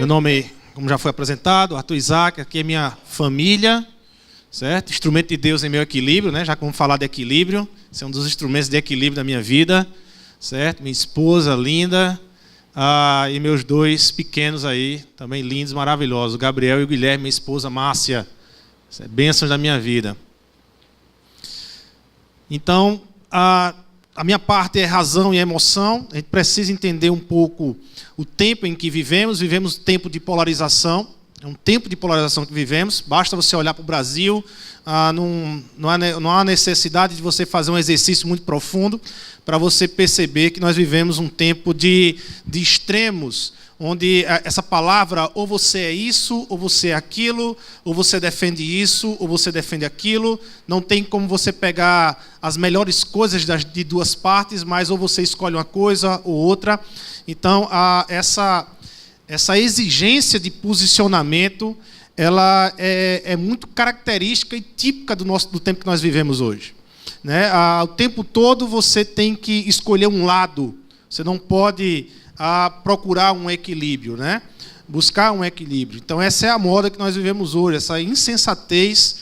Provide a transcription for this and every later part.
Meu nome, como já foi apresentado, Arthur Isaac, aqui é minha família, certo? Instrumento de Deus em meu equilíbrio, né? Já que vamos falar de equilíbrio, esse é um dos instrumentos de equilíbrio da minha vida, certo? Minha esposa linda, e meus dois pequenos aí, também lindos, maravilhosos, o Gabriel e o Guilherme, minha esposa Márcia, bênçãos da minha vida. Então, a minha parte é razão e emoção. A gente precisa entender um pouco o tempo em que vivemos um tempo de polarização. É um tempo de polarização que vivemos. Basta você olhar para o Brasil. Não há necessidade de você fazer um exercício muito profundo para você perceber que nós vivemos um tempo de extremos, onde essa palavra, ou você é isso, ou você é aquilo, ou você defende isso, ou você defende aquilo. Não tem como você pegar as melhores coisas de duas partes, mas ou você escolhe uma coisa ou outra. Então, essa exigência de posicionamento, ela é muito característica e típica do tempo que nós vivemos hoje, né? O tempo todo você tem que escolher um lado. Você não pode procurar um equilíbrio, né? Buscar um equilíbrio. Então, essa é a moda que nós vivemos hoje, essa insensatez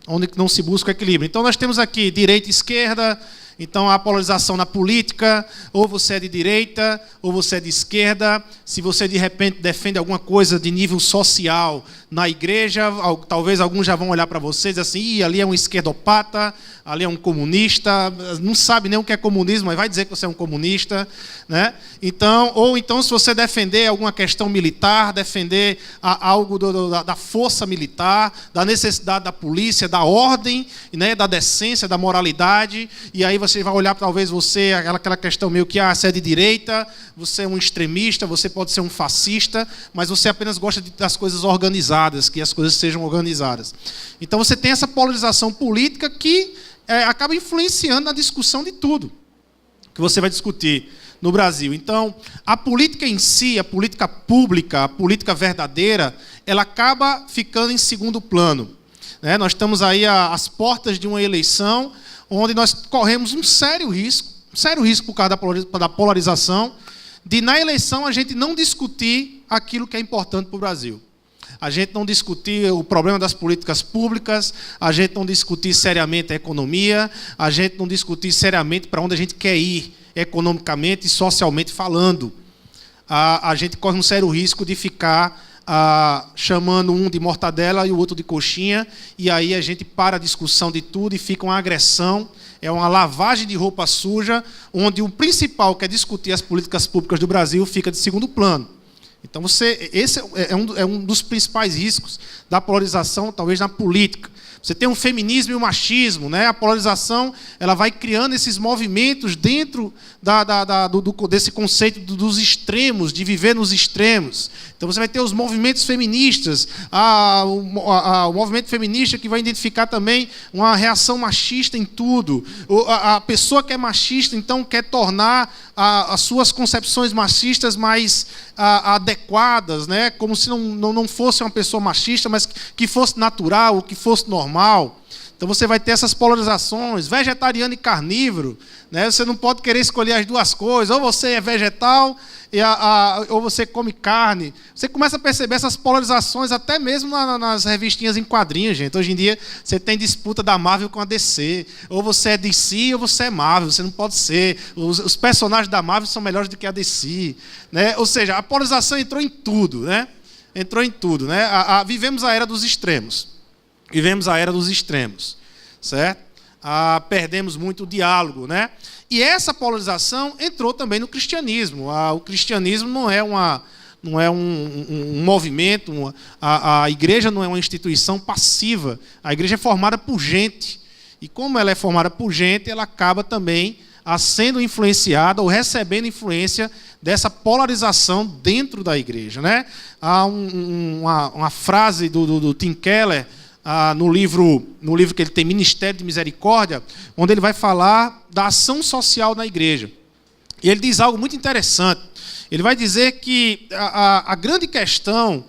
onde não se busca equilíbrio. Então, nós temos aqui direita e esquerda. Então, a polarização na política, ou você é de direita, ou você é de esquerda. Se você, de repente, defende alguma coisa de nível social na igreja, talvez alguns já vão olhar para vocês assim, ali é um esquerdopata, ali é um comunista, não sabe nem o que é comunismo, mas vai dizer que você é um comunista, né? Então, ou então, se você defender alguma questão militar, defender algo da força militar, da necessidade da polícia, da ordem, né, da decência, da moralidade, e aí você vai olhar, talvez você, aquela questão meio que você é de direita, você é um extremista, você pode ser um fascista, mas você apenas gosta das coisas organizadas, que as coisas sejam organizadas. Então você tem essa polarização política que acaba influenciando na discussão de tudo que você vai discutir no Brasil. Então, a política em si, a política pública, a política verdadeira, ela acaba ficando em segundo plano, né? Nós estamos aí às portas de uma eleição onde nós corremos um sério risco por causa da polarização, de na eleição a gente não discutir aquilo que é importante para o Brasil. A gente não discutir o problema das políticas públicas, a gente não discutir seriamente a economia, a gente não discutir seriamente para onde a gente quer ir, economicamente e socialmente falando. A gente corre um sério risco de ficar chamando um de mortadela e o outro de coxinha, e aí a gente para a discussão de tudo e fica uma agressão, é uma lavagem de roupa suja, onde o principal, que é discutir as políticas públicas do Brasil, fica de segundo plano. Então, esse é um dos principais riscos da polarização, talvez na política. Você tem um feminismo e um machismo, né? A polarização, ela vai criando esses movimentos dentro desse conceito dos extremos, de viver nos extremos. Então você vai ter os movimentos feministas, o movimento feminista que vai identificar também uma reação machista em tudo. A pessoa que é machista, então, quer tornar as suas concepções machistas mais adequadas, né? Como se não fosse uma pessoa machista, mas que fosse natural, que fosse normal. Então você vai ter essas polarizações, vegetariano e carnívoro, né? Você não pode querer escolher as duas coisas, ou você é vegetal ou você come carne. Você começa a perceber essas polarizações até mesmo nas revistinhas em quadrinhos, gente. Hoje em dia você tem disputa da Marvel com a DC, ou você é DC ou você é Marvel, você não pode ser. Os personagens da Marvel são melhores do que a DC, né? Ou seja, a polarização entrou em tudo, né? Entrou em tudo, né? Vivemos a era dos extremos. Vivemos a era dos extremos, certo? Perdemos muito o diálogo, né? E essa polarização entrou também no cristianismo. O cristianismo não é um movimento, a igreja não é uma instituição passiva. A igreja é formada por gente. E como ela é formada por gente, ela acaba também sendo influenciada ou recebendo influência dessa polarização dentro da igreja, né? Há uma frase do Tim Keller, no livro que ele tem, Ministério de Misericórdia, onde ele vai falar da ação social na igreja. E ele diz algo muito interessante. Ele vai dizer que a grande questão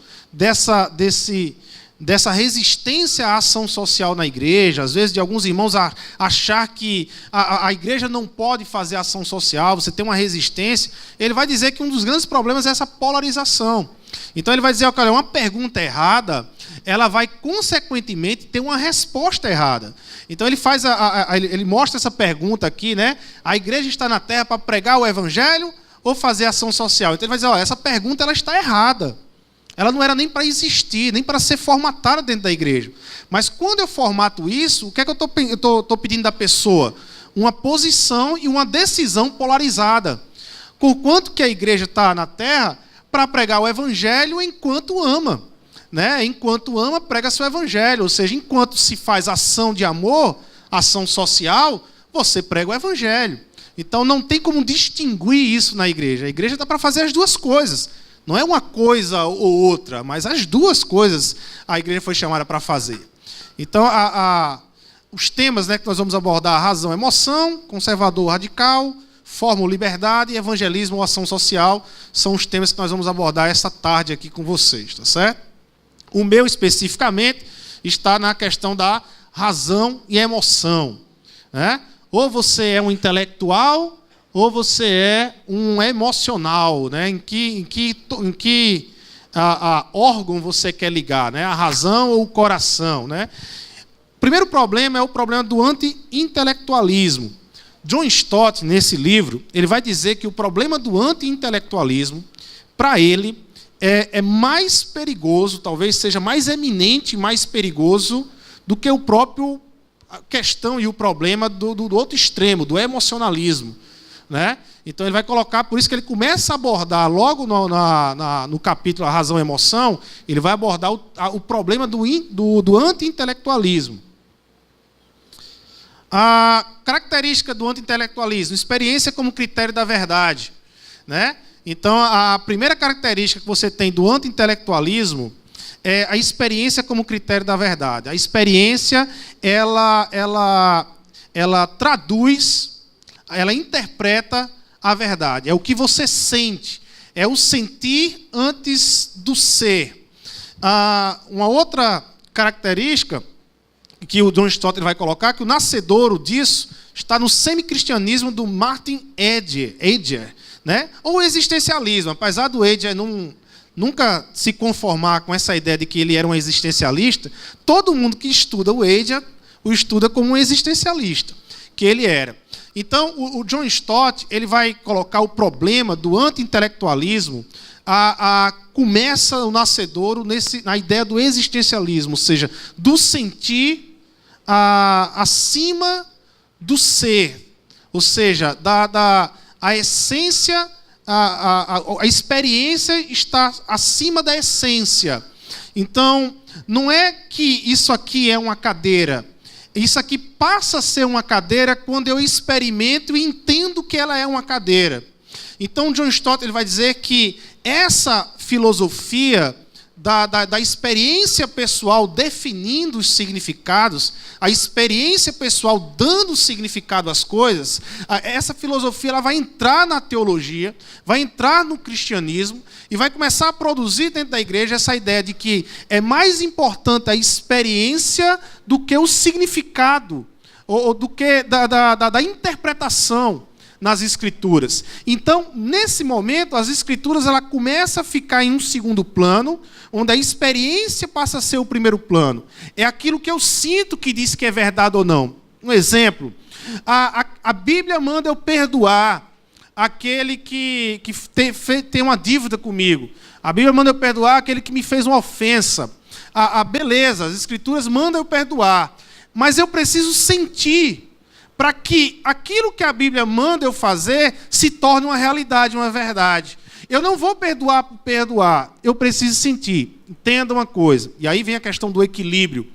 dessa resistência à ação social na igreja, às vezes de alguns irmãos achar que a igreja não pode fazer ação social, você tem uma resistência, ele vai dizer que um dos grandes problemas é essa polarização. Então ele vai dizer, olha, uma pergunta errada, ela vai consequentemente ter uma resposta errada. Então ele faz ele mostra essa pergunta aqui, né? A igreja está na terra para pregar o evangelho ou fazer ação social? Então ele vai dizer, olha, essa pergunta ela está errada. Ela não era nem para existir, nem para ser formatada dentro da igreja. Mas quando eu formato isso, o que é que eu estou pedindo da pessoa? Uma posição e uma decisão polarizada. Conquanto que a igreja está na terra para pregar o evangelho enquanto ama. Né? Enquanto ama, prega seu evangelho. Ou seja, enquanto se faz ação de amor, ação social, você prega o evangelho. Então não tem como distinguir isso na igreja. A igreja está para fazer as duas coisas. Não é uma coisa ou outra, mas as duas coisas a igreja foi chamada para fazer. Então, os temas, né, que nós vamos abordar: razão, emoção, conservador, radical, forma ou liberdade, e evangelismo ou ação social, são os temas que nós vamos abordar essa tarde aqui com vocês, tá certo? O meu, especificamente, está na questão da razão e emoção. Né? Ou você é um intelectual, ou você é um emocional. Né? Em que órgão você quer ligar? Né? A razão ou o coração? Né? O primeiro problema é o problema do anti-intelectualismo. John Stott, nesse livro, ele vai dizer que o problema do anti-intelectualismo, para ele, é mais perigoso, talvez seja mais eminente e mais perigoso do que o próprio questão e o problema do outro extremo, do emocionalismo. Né? Então ele vai colocar, por isso que ele começa a abordar logo no capítulo A Razão e a Emoção, ele vai abordar o problema do anti-intelectualismo. A característica do anti-intelectualismo: experiência como critério da verdade. Né? Então, a primeira característica que você tem do anti-intelectualismo é a experiência como critério da verdade. A experiência, ela traduz, ela interpreta a verdade. É o que você sente, é o sentir antes do ser. Uma outra característica que o John Stott vai colocar, que o nascedouro disso está no semicristianismo do Martin Heidegger, né? Ou o existencialismo. Apesar do Heidegger nunca se conformar com essa ideia de que ele era um existencialista, todo mundo que estuda o Heidegger o estuda como um existencialista, que ele era. Então, o John Stott ele vai colocar o problema do anti-intelectualismo, começa o nascedouro na ideia do existencialismo, ou seja, do sentir acima do ser, ou seja, a essência, a experiência está acima da essência. Então, não é que isso aqui é uma cadeira. Isso aqui passa a ser uma cadeira quando eu experimento e entendo que ela é uma cadeira. Então, John Stott ele vai dizer que essa filosofia da experiência pessoal definindo os significados, a experiência pessoal dando significado às coisas, essa filosofia ela vai entrar na teologia, vai entrar no cristianismo e vai começar a produzir dentro da igreja essa ideia de que é mais importante a experiência do que o significado, ou do que da interpretação nas Escrituras. Então, nesse momento, as Escrituras ela começa a ficar em um segundo plano, onde a experiência passa a ser o primeiro plano. É aquilo que eu sinto que diz que é verdade ou não. Um exemplo, a Bíblia manda eu perdoar aquele que tem uma dívida comigo. A Bíblia manda eu perdoar aquele que me fez uma ofensa. Beleza, as Escrituras mandam eu perdoar. Mas eu preciso sentir para que aquilo que a Bíblia manda eu fazer se torne uma realidade, uma verdade. Eu não vou perdoar por perdoar, eu preciso sentir. Entenda uma coisa, e aí vem a questão do equilíbrio.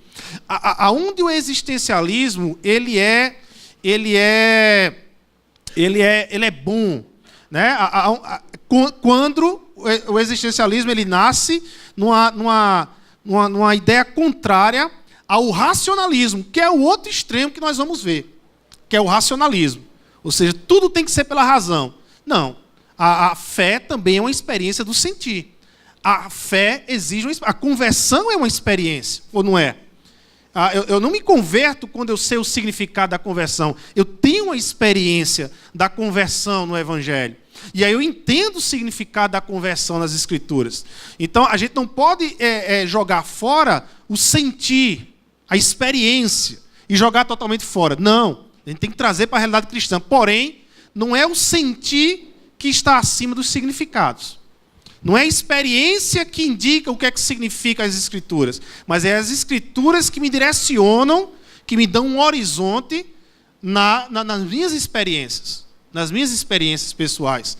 Aonde o existencialismo ele é bom, né? Quando o existencialismo ele nasce numa ideia contrária ao racionalismo, que é o outro extremo que nós vamos ver, que é o racionalismo. Ou seja, tudo tem que ser pela razão. Não. A fé também é uma experiência do sentir. a fé exige a conversão é uma experiência, ou não é? Eu não me converto quando eu sei o significado da conversão. Eu tenho uma experiência da conversão no Evangelho. E aí eu entendo o significado da conversão nas Escrituras. Então, a gente não pode jogar fora o sentir, a experiência, e jogar totalmente fora. Não, a gente tem que trazer para a realidade cristã. Porém, não é o sentir que está acima dos significados. Não é a experiência que indica o que é que significa as Escrituras, mas é as Escrituras que me direcionam, que me dão um horizonte nas minhas experiências pessoais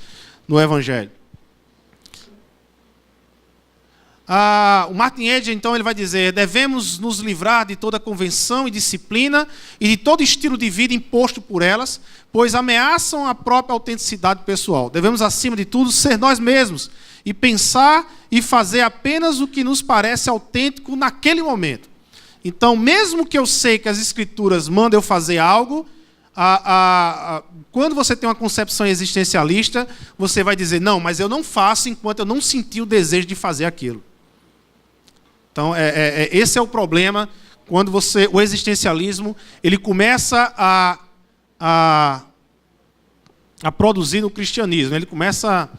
no Evangelho. O Martin Edge, então, ele vai dizer: devemos nos livrar de toda convenção e disciplina e de todo estilo de vida imposto por elas, pois ameaçam a própria autenticidade pessoal. Devemos, acima de tudo, ser nós mesmos e pensar e fazer apenas o que nos parece autêntico naquele momento. Então, mesmo que eu sei que as Escrituras mandam eu fazer algo, quando você tem uma concepção existencialista, você vai dizer: não, mas eu não faço enquanto eu não sentir o desejo de fazer aquilo. Então, esse é o problema quando o existencialismo ele começa a produzir no cristianismo. Ele começa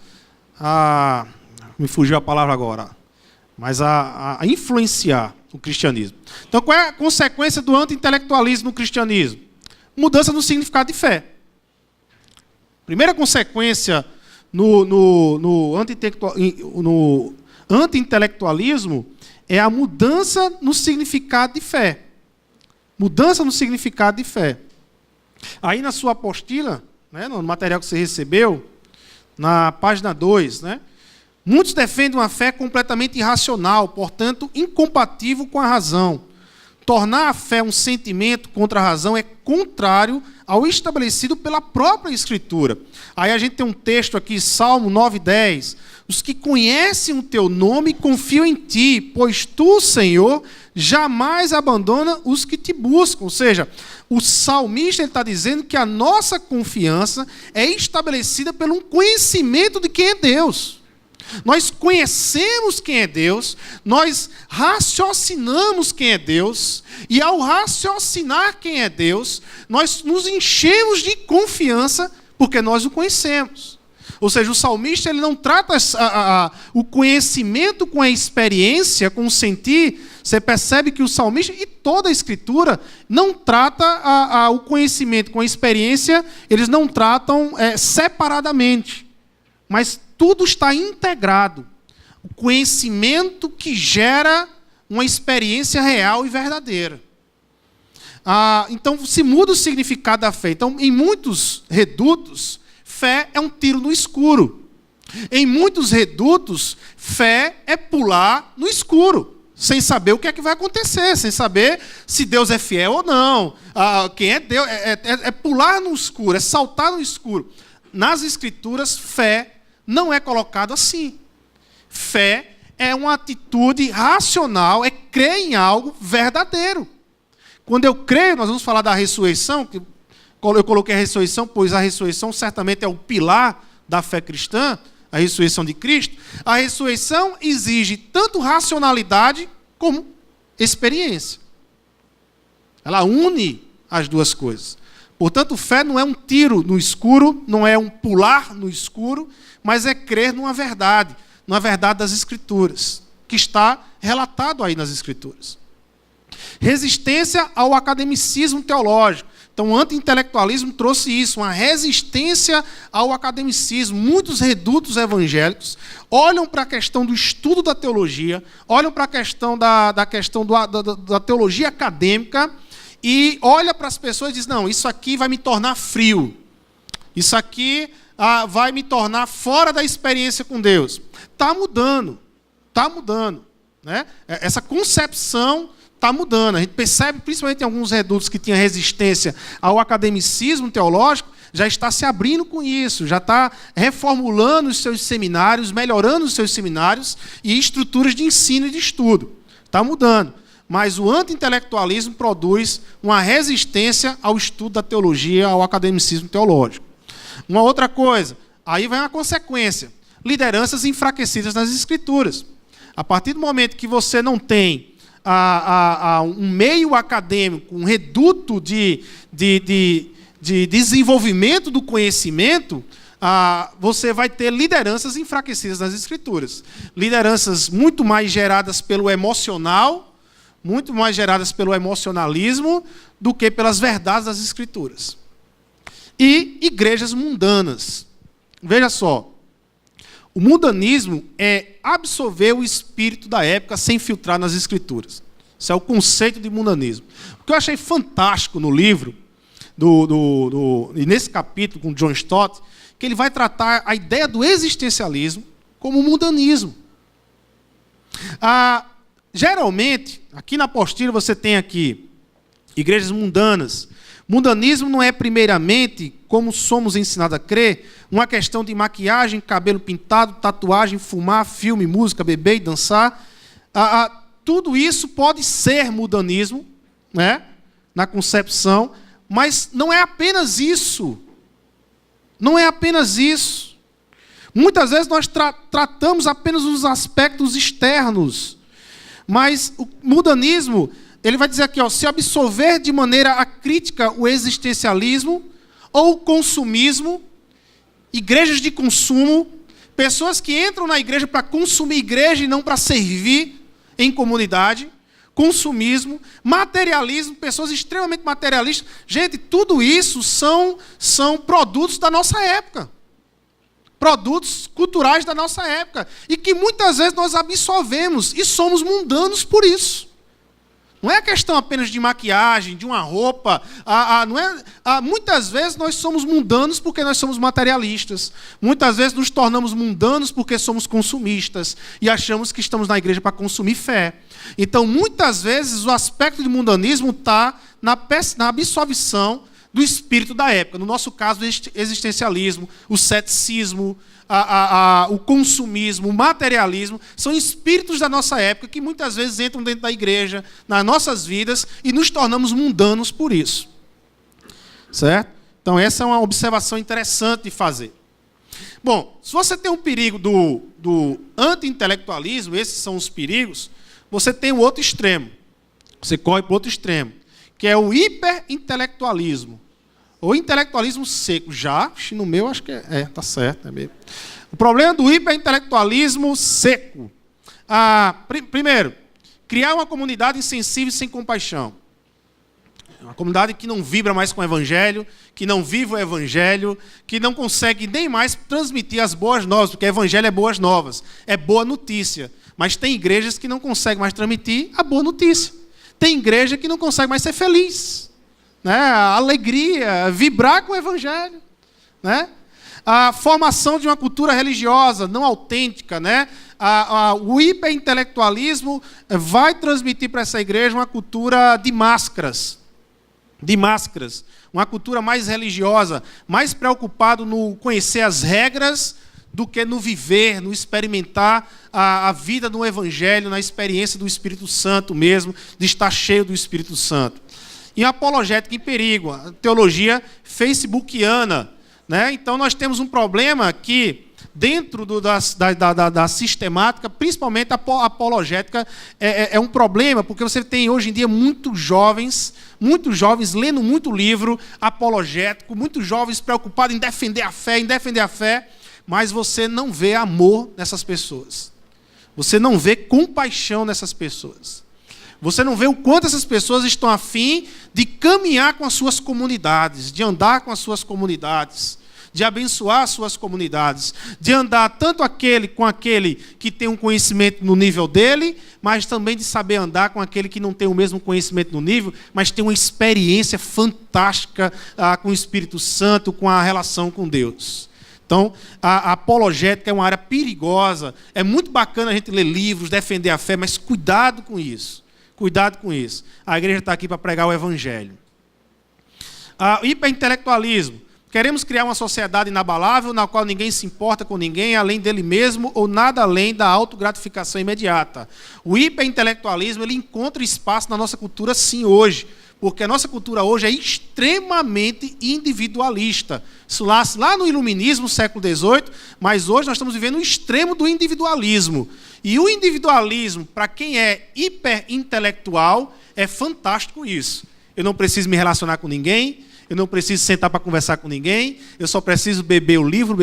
me fugiu a palavra agora, mas a influenciar o cristianismo. Então, qual é a consequência do anti-intelectualismo no cristianismo? Mudança no significado de fé. Primeira consequência no anti-intelectualismo é a mudança no significado de fé. Mudança no significado de fé. Aí na sua apostila, né, no material que você recebeu, na página 2, né, muitos defendem uma fé completamente irracional, portanto, incompatível com a razão. Tornar a fé um sentimento contra a razão é contrário ao estabelecido pela própria Escritura. Aí a gente tem um texto aqui, Salmo 9:10. Os que conhecem o teu nome confiam em ti, pois tu, Senhor, jamais abandona os que te buscam. Ou seja, o salmista está dizendo que a nossa confiança é estabelecida pelo conhecimento de quem é Deus. Nós conhecemos quem é Deus, nós raciocinamos quem é Deus, e ao raciocinar quem é Deus, nós nos enchemos de confiança porque nós o conhecemos. Ou seja, o salmista ele não trata o conhecimento com a experiência, com o sentir. Você percebe que o salmista e toda a Escritura não trata o conhecimento com a experiência, eles não tratam separadamente, mas tudo está integrado. O conhecimento que gera uma experiência real e verdadeira. Então, se muda o significado da fé. Então, em muitos redutos, fé é um tiro no escuro. Em muitos redutos, fé é pular no escuro, sem saber o que é que vai acontecer, sem saber se Deus é fiel ou não. Quem é Deus é pular no escuro, é saltar no escuro. Nas Escrituras, fé não é colocado assim. Fé é uma atitude racional, é crer em algo verdadeiro. Quando eu creio, nós vamos falar da ressurreição, que eu coloquei a ressurreição, pois a ressurreição certamente é o pilar da fé cristã, a ressurreição de Cristo. A ressurreição exige tanto racionalidade como experiência. Ela une as duas coisas. Portanto, fé não é um tiro no escuro, não é um pular no escuro, mas é crer numa verdade das Escrituras, que está relatado aí nas Escrituras. Resistência ao academicismo teológico. Então, o anti-intelectualismo trouxe isso, uma resistência ao academicismo. Muitos redutos evangélicos olham para a questão do estudo da teologia, olham para a questão da teologia acadêmica e olham para as pessoas e dizem: não, isso aqui vai me tornar frio. Isso aqui vai me tornar fora da experiência com Deus. Está mudando. Né? Essa concepção está mudando. A gente percebe, principalmente em alguns redutos que tinham resistência ao academicismo teológico, já está se abrindo com isso, já está reformulando os seus seminários, melhorando os seus seminários e estruturas de ensino e de estudo. Está mudando. Mas o anti-intelectualismo produz uma resistência ao estudo da teologia, ao academicismo teológico. Uma outra coisa, aí vai uma consequência: lideranças enfraquecidas nas Escrituras. A partir do momento que você não tem um meio acadêmico, um reduto de desenvolvimento do conhecimento, você vai ter lideranças enfraquecidas nas Escrituras. Lideranças muito mais geradas pelo emocional, muito mais geradas pelo emocionalismo, do que pelas verdades das Escrituras. E igrejas mundanas. Veja só, o mundanismo é absorver o espírito da época sem filtrar nas Escrituras. Isso é o conceito de mundanismo. O que eu achei fantástico no livro, e nesse capítulo com John Stott, que ele vai tratar a ideia do existencialismo como mundanismo. Geralmente, aqui na apostila você tem aqui igrejas mundanas. Mundanismo não é, primeiramente, como somos ensinados a crer, uma questão de maquiagem, cabelo pintado, tatuagem, fumar, filme, música, beber e dançar. Tudo isso pode ser mundanismo, né, na concepção, mas não é apenas isso. Não é apenas isso. Muitas vezes nós tratamos apenas os aspectos externos. Mas o mundanismo, ele vai dizer aqui, se absorver de maneira acrítica o existencialismo ou o consumismo, igrejas de consumo, pessoas que entram na igreja para consumir igreja e não para servir em comunidade, consumismo, materialismo, pessoas extremamente materialistas. Gente, tudo isso são produtos da nossa época. Produtos culturais da nossa época. E que muitas vezes nós absorvemos e somos mundanos por isso. Não é questão apenas de maquiagem, de uma roupa. Muitas vezes nós somos mundanos porque nós somos materialistas. Muitas vezes nos tornamos mundanos porque somos consumistas. E achamos que estamos na igreja para consumir fé. Então, muitas vezes, o aspecto de mundanismo está na absorção do espírito da época. No nosso caso, o existencialismo, o ceticismo, o consumismo, o materialismo, são espíritos da nossa época que muitas vezes entram dentro da igreja, nas nossas vidas, e nos tornamos mundanos por isso. Certo? Então, essa é uma observação interessante de fazer. Bom, se você tem um perigo do anti-intelectualismo, esses são os perigos, você tem o outro extremo. Você corre para o outro extremo, que é o hiperintelectualismo. Ou intelectualismo seco. No meu acho que está certo. É mesmo. O problema do hiperintelectualismo seco. Primeiro, criar uma comunidade insensível e sem compaixão. Uma comunidade que não vibra mais com o Evangelho, que não vive o Evangelho, que não consegue nem mais transmitir as boas novas, porque o Evangelho é boas novas, é boa notícia. Mas tem igrejas que não conseguem mais transmitir a boa notícia. Tem igreja que não consegue mais ser feliz. Né? A alegria, vibrar com o Evangelho. Né? A formação de uma cultura religiosa não autêntica. Né? O hiperintelectualismo vai transmitir para essa igreja uma cultura de máscaras. Uma cultura mais religiosa, mais preocupada no conhecer as regras do que no viver, no experimentar a vida do Evangelho, na experiência do Espírito Santo mesmo, de estar cheio do Espírito Santo. E a apologética em perigo, a teologia facebookiana. Né? Então nós temos um problema que, dentro da sistemática, principalmente a apologética, é um problema, porque você tem hoje em dia muitos jovens lendo muito livro apologético, muitos jovens preocupados em defender a fé, mas você não vê amor nessas pessoas. Você não vê compaixão nessas pessoas. Você não vê o quanto essas pessoas estão a fim de caminhar com as suas comunidades, de andar com as suas comunidades, de abençoar as suas comunidades, de andar tanto com aquele que tem um conhecimento no nível dele, mas também de saber andar com aquele que não tem o mesmo conhecimento no nível, mas tem uma experiência fantástica com o Espírito Santo, com a relação com Deus. Então, a apologética é uma área perigosa. É muito bacana a gente ler livros, defender a fé, mas cuidado com isso. Cuidado com isso. A igreja está aqui para pregar o Evangelho. Hiperintelectualismo. Queremos criar uma sociedade inabalável, na qual ninguém se importa com ninguém, além dele mesmo, ou nada além da autogratificação imediata. O hiperintelectualismo, ele encontra espaço na nossa cultura, sim, hoje. Porque a nossa cultura hoje é extremamente individualista. Isso lá no Iluminismo, século XVIII, mas hoje nós estamos vivendo o extremo do individualismo. E o individualismo, para quem é hiperintelectual, é fantástico isso. Eu não preciso me relacionar com ninguém, eu não preciso sentar para conversar com ninguém, eu só preciso beber livro,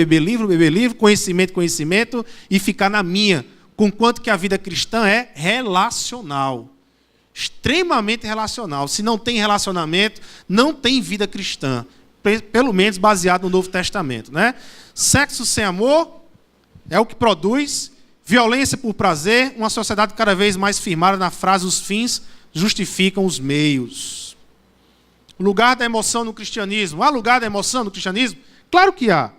conhecimento, e ficar na minha. Conquanto que a vida cristã é relacional. Extremamente relacional. Se não tem relacionamento, não tem vida cristã. Pelo menos baseado no Novo Testamento, né? Sexo sem amor é o que produz violência por prazer, uma sociedade cada vez mais firmada na frase os fins justificam os meios. O lugar da emoção no cristianismo. Há lugar da emoção no cristianismo? Claro que há.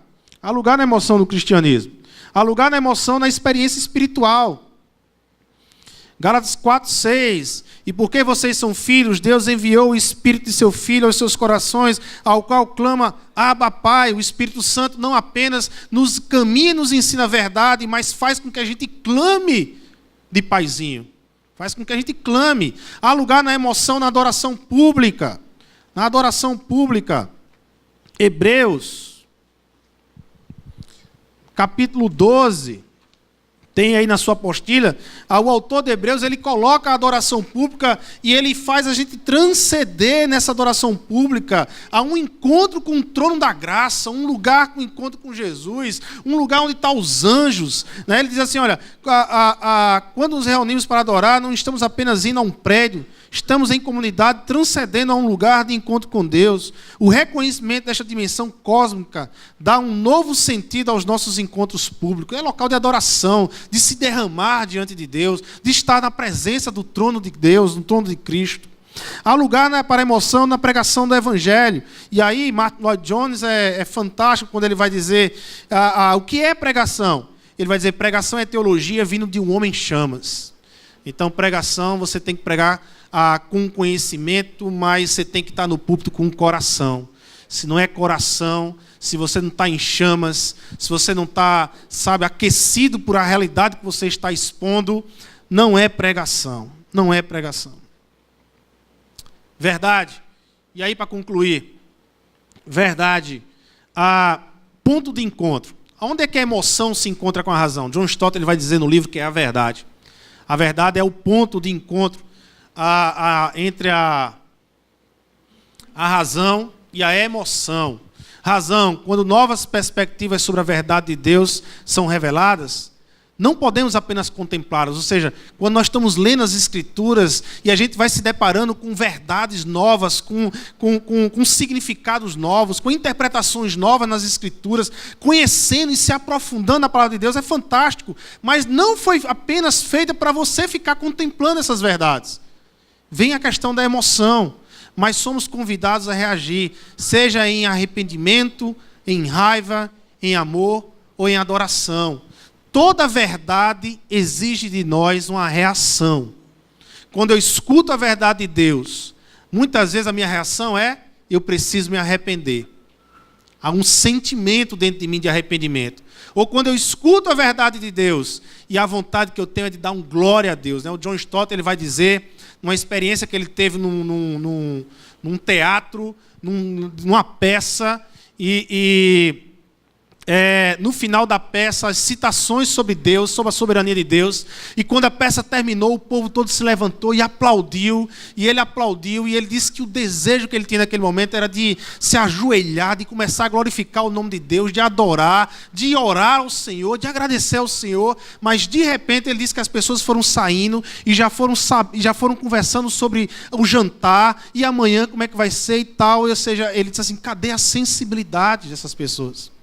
Há lugar da emoção no cristianismo. Há lugar da emoção na experiência espiritual. Gálatas 4:6. E porque vocês são filhos, Deus enviou o Espírito de seu Filho aos seus corações, ao qual clama, Abba, Pai. O Espírito Santo não apenas nos caminha e nos ensina a verdade, mas faz com que a gente clame de paizinho. Faz com que a gente clame. Há lugar na emoção, na adoração pública. Na adoração pública. Hebreus, capítulo 12. Tem aí na sua apostila, o autor de Hebreus, ele coloca a adoração pública e ele faz a gente transcender nessa adoração pública a um encontro com o trono da graça, um lugar com encontro com Jesus, um lugar onde estão os anjos. Né? Ele diz assim, olha, quando nos reunimos para adorar, não estamos apenas indo a um prédio, estamos em comunidade transcendendo a um lugar de encontro com Deus. O reconhecimento desta dimensão cósmica dá um novo sentido aos nossos encontros públicos. É local de adoração, de se derramar diante de Deus, de estar na presença do trono de Deus, no trono de Cristo. Há lugar para emoção na pregação do Evangelho. E aí, Martin Lloyd Jones é fantástico quando ele vai dizer o que é pregação. Ele vai dizer, pregação é teologia vindo de um homem em chamas. Então, pregação, você tem que pregar com conhecimento, mas você tem que estar no púlpito com o coração. Se não é coração, se você não está em chamas, se você não está, aquecido por a realidade que você está expondo, não é pregação. Não é pregação. Verdade. E aí, para concluir, verdade. Ponto de encontro. Onde é que a emoção se encontra com a razão? John Stott ele vai dizer no livro que é a verdade. A verdade é o ponto de encontro entre a razão e a emoção. Razão, quando novas perspectivas sobre a verdade de Deus são reveladas, não podemos apenas contemplá-las. Ou seja, quando nós estamos lendo as Escrituras e a gente vai se deparando com verdades novas, com significados novos, com interpretações novas nas Escrituras, conhecendo e se aprofundando na palavra de Deus, é fantástico. Mas não foi apenas feita para você ficar contemplando essas verdades. Vem a questão da emoção, mas somos convidados a reagir, seja em arrependimento, em raiva, em amor ou em adoração. Toda verdade exige de nós uma reação. Quando eu escuto a verdade de Deus, muitas vezes a minha reação é, eu preciso me arrepender. Há um sentimento dentro de mim de arrependimento. Ou quando eu escuto a verdade de Deus, e a vontade que eu tenho é de dar um glória a Deus. Né? O John Stott ele vai dizer, numa experiência que ele teve num teatro, numa peça, no final da peça, as citações sobre Deus, sobre a soberania de Deus, e quando a peça terminou, o povo todo se levantou e aplaudiu, e ele disse que o desejo que ele tinha naquele momento era de se ajoelhar, de começar a glorificar o nome de Deus, de adorar, de orar ao Senhor, de agradecer ao Senhor, mas de repente ele disse que as pessoas foram saindo e já foram conversando sobre o jantar, e amanhã como é que vai ser e tal, ou seja, ele disse assim, cadê a sensibilidade dessas pessoas?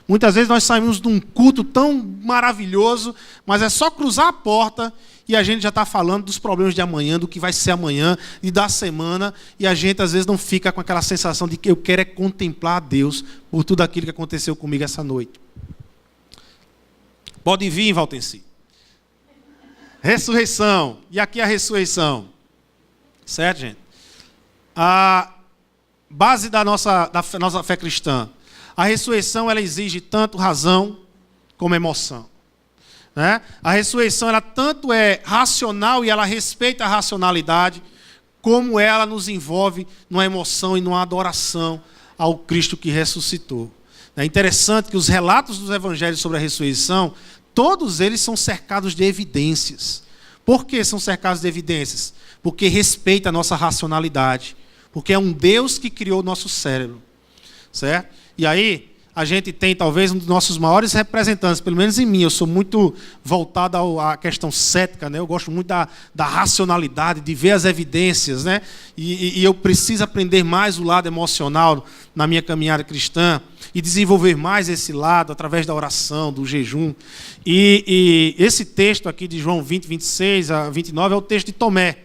Muitas vezes nós saímos de um culto tão maravilhoso, mas é só cruzar a porta e a gente já está falando dos problemas de amanhã, do que vai ser amanhã e da semana, e a gente às vezes não fica com aquela sensação de que eu quero é contemplar a Deus por tudo aquilo que aconteceu comigo essa noite. Pode vir, Valtenci. Ressurreição. E aqui a ressurreição. Certo, gente? A base da nossa fé cristã. A ressurreição ela exige tanto razão como emoção. Né? A ressurreição ela tanto é racional e ela respeita a racionalidade, como ela nos envolve numa emoção e numa adoração ao Cristo que ressuscitou. É interessante que os relatos dos evangelhos sobre a ressurreição, todos eles são cercados de evidências. Por que são cercados de evidências? Porque respeita a nossa racionalidade. Porque é um Deus que criou o nosso cérebro. Certo? E aí, a gente tem talvez um dos nossos maiores representantes, pelo menos em mim, eu sou muito voltado à questão cética, né? Eu gosto muito da racionalidade, de ver as evidências, né? E eu preciso aprender mais o lado emocional na minha caminhada cristã e desenvolver mais esse lado através da oração, do jejum. E esse texto aqui de João 20, 26 a 29 é o texto de Tomé.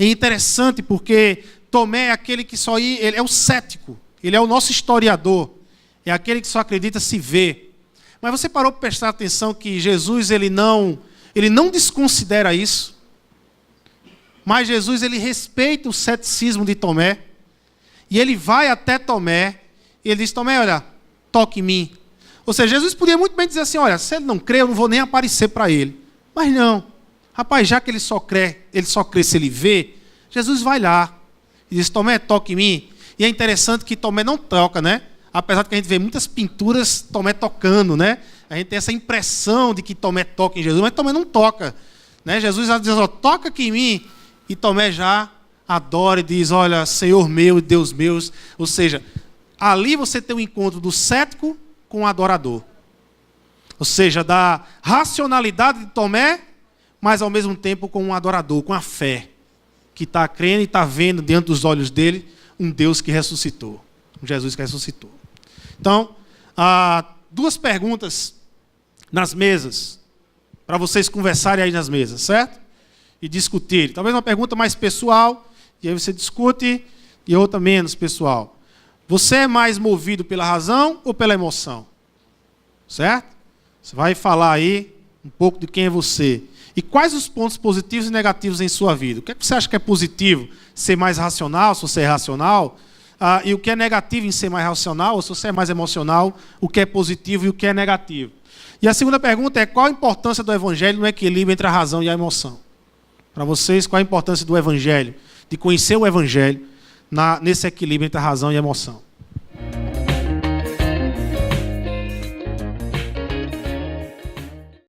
É interessante porque Tomé é aquele que só ia, ele é o cético, ele é o nosso historiador. É aquele que só acredita se vê. Mas você parou para prestar atenção que Jesus ele não desconsidera isso. Mas Jesus ele respeita o ceticismo de Tomé. E ele vai até Tomé. E ele diz, Tomé, olha, toque em mim. Ou seja, Jesus podia muito bem dizer assim, olha, se ele não crê, eu não vou nem aparecer para ele. Mas não. Rapaz, já que ele só crê se ele vê, Jesus vai lá. E diz, Tomé, toque em mim. E é interessante que Tomé não toca, né? Apesar de que a gente vê muitas pinturas Tomé tocando, né? A gente tem essa impressão de que Tomé toca em Jesus, mas Tomé não toca. Né? Jesus já diz, ó, toca aqui em mim. E Tomé já adora e diz, olha, Senhor meu e Deus meu. Ou seja, ali você tem um encontro do cético com o adorador. Ou seja, da racionalidade de Tomé, mas ao mesmo tempo com um adorador, com a fé. Que está crendo e está vendo diante dos olhos dele um Deus que ressuscitou. Um Jesus que ressuscitou. Então, duas perguntas nas mesas, para vocês conversarem aí nas mesas, certo? E discutirem. Talvez uma pergunta mais pessoal, e aí você discute, e outra menos pessoal. Você é mais movido pela razão ou pela emoção? Certo? Você vai falar aí um pouco de quem é você. E quais os pontos positivos e negativos em sua vida? O que é que você acha que é positivo? Ser mais racional, se você é racional? E o que é negativo em ser mais racional, ou se você é mais emocional, o que é positivo e o que é negativo. E a segunda pergunta é, qual a importância do Evangelho no equilíbrio entre a razão e a emoção? Para vocês, qual a importância do Evangelho, de conhecer o Evangelho nesse equilíbrio entre a razão e a emoção?